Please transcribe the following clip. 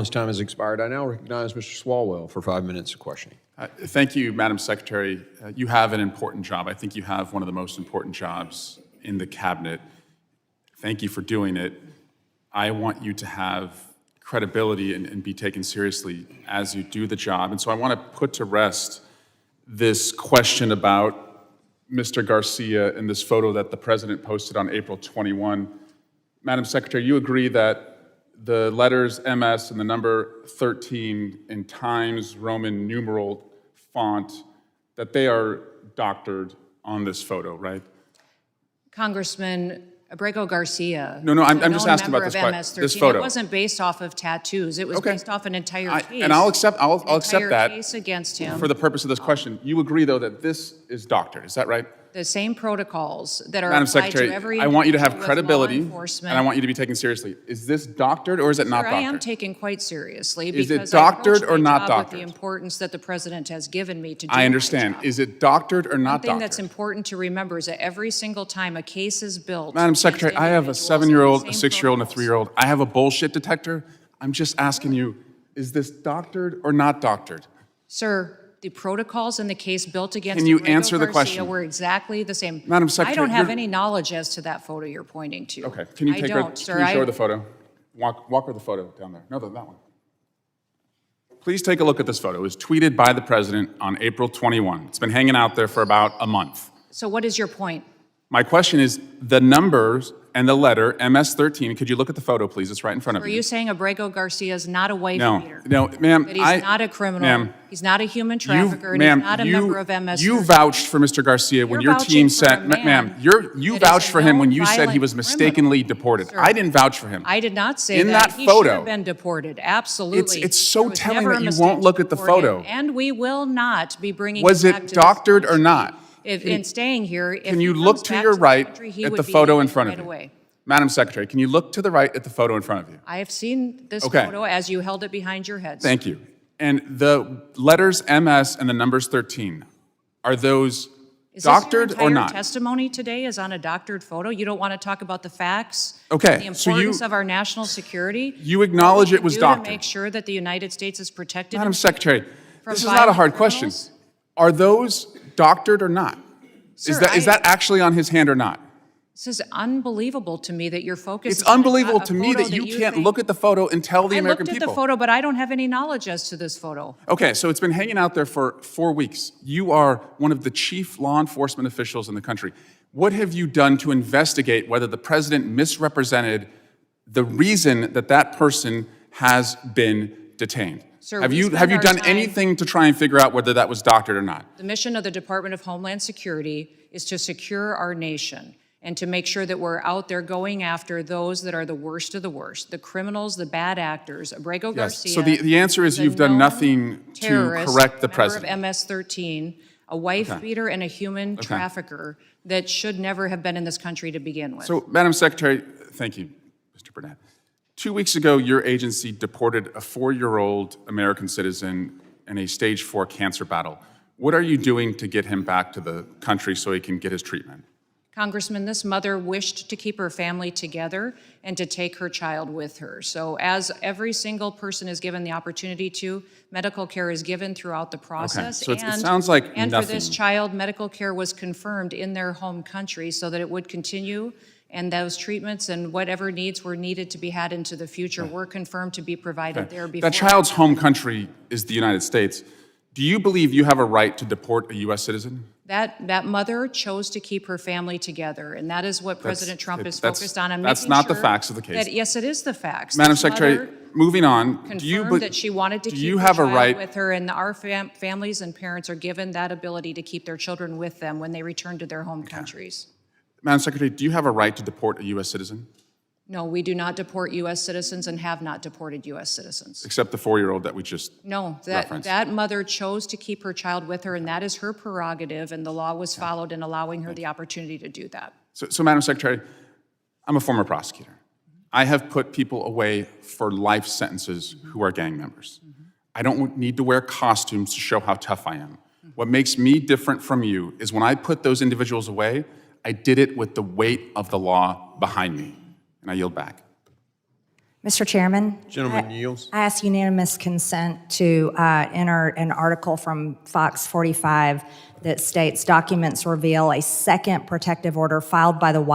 His time has expired. I now recognize Mr. Swalwell for 5 minutes of questioning. Thank you, Madam Secretary. You have an important job. I think you have one of the most important jobs in the cabinet. Thank you for doing it. I want you to have credibility and be taken seriously as you do the job. And so I want to put to rest this question about Mr. Garcia and this photo that the President posted on April 21. Madam Secretary, you agree that the letters MS and the number 13 in Times Roman numeral font, that they are doctored on this photo, right? Congressman Abrego Garcia. No, I'm just asking about this photo. It wasn't based off of tattoos. It was based off an entire case. And I'll accept that case against him. for the purpose of this question. You agree, though, that this is doctored, is that right? The same protocols that are Madam applied Secretary, to every I want you to have individual with credibility, law and enforcement. I want you to be taken seriously. Is this doctored or is it not doctored? I am taken quite seriously Is it because I approach doctored or my not job doctored? with the importance that the President has given me to do I understand. my job. Is it doctored or not One thing doctored? that's important to remember is that every single time a case is built, Madam against Secretary, I have a individuals, 7-year-old, the a same 6-year-old, and a protocols. 3-year-old. I have a bullshit detector. I'm just asking you, is this doctored or not doctored? Sir, the protocols in the case built against Can you Abrego answer the Garcia question? were exactly the same. Madam Secretary, I don't have you're- any knowledge as to that photo you're pointing to. Okay, can you I take don't, sir. Can you show her the photo? Walk her the photo down there. No, that one. Please take a look at this photo. It was tweeted by the President on April 21. It's been hanging out there for about a month. So what is your point? My question is, the numbers and the letter, MS-13, could you look at the photo, please? It's right in front of Are you. you saying Abrego Garcia is not a wife No, beater? no, ma'am. That he's not a criminal, ma'am, he's not a human trafficker, and he's not a member of MS. You vouched for Mr. Garcia when You're your team vouching for said, a man ma'am, you that is vouched a for him when known you said he was violent mistakenly deported. Sir, I didn't vouch for him. I did not say In that He photo, should have been deported, absolutely. it's so There was telling never that a you mistake won't look at the deport him, photo. And we will not be bringing Was him back it to this doctored or country. not? In staying here, if Can you he look comes to back your the right country, he at would the be photo in deported front right of you? away. Madam Secretary, can you look to the right at the photo in front of you? I have seen this Okay. photo as you held it behind your head. Thank you. And the letters MS and the numbers 13, are those Is doctored this your or entire not? testimony today is on a doctored photo? You don't want to talk about the facts? Okay, The so importance of our national security? you acknowledge it was To doctored. make sure that the United States is protected? Madam and Secretary, from this is not a violent hard question. criminals? Are those doctored or not? Sir, Is that actually on his hand or not? This is unbelievable to me that you're focused It's on unbelievable a to me photo that you can't think- look at the photo and tell the I American looked at people. the photo, but I don't have any knowledge as to this photo. Okay, so it's been hanging out there for 4 weeks. You are one of the chief law enforcement officials in the country. What have you done to investigate whether the president misrepresented the reason that that person has been detained? Sir, have we you spend our done time- anything to try and figure out whether that was doctored or not? The mission of the Department of Homeland Security is to secure our nation and to make sure that we're out there going after those that are the worst of the worst, the criminals, the bad actors. Abrego Yes. Garcia. So the answer is a you've done known nothing to terrorist, correct the member president. of MS-13, a wife beater and a human trafficker that should never have been in this country to begin with. So, Madam Secretary, thank you, Mr. Burnett. 2 weeks ago, your agency deported a 4-year-old American citizen in a stage 4 cancer battle. What are you doing to get him back to the country so he can get his treatment? Congressman, this mother wished to keep her family together and to take her child with her. So as every single person is given the opportunity to, medical care is given throughout the process. so it sounds like And for this nothing. child, medical care was confirmed in their home country so that it would continue, and those treatments and whatever needs were needed to be had into the future were confirmed to be provided there before. That child's home country is the United States. Do you believe you have a right to deport a U.S. citizen? That mother chose to keep her family together, and that is what President Trump is that's- focused on. that's making not the sure facts of the case. that- yes, it is the facts. Madam This Secretary, mother moving on, do you, confirmed that she wanted to do keep you her have a child right, with her, and our families and parents are given that ability to keep their children with them when they return to their home countries. Madam Secretary, do you have a right to deport a U.S. citizen? No, we do not deport U.S. citizens and have not deported U.S. citizens. Except the 4-year-old that we just No, referenced. that mother chose to keep her child with her, and that is her prerogative, and the law was followed in allowing her the opportunity to do that. So, Madam Secretary, I'm a former prosecutor. I have put people away for life sentences who are gang members. I don't need to wear costumes to show how tough I am. What makes me different from you is when I put those individuals away, I did it with the weight of the law behind me. And I yield back. Mr. Chairman? Gentleman yields. I ask unanimous consent to enter an article from Fox 45 that states documents reveal a second protective order filed by the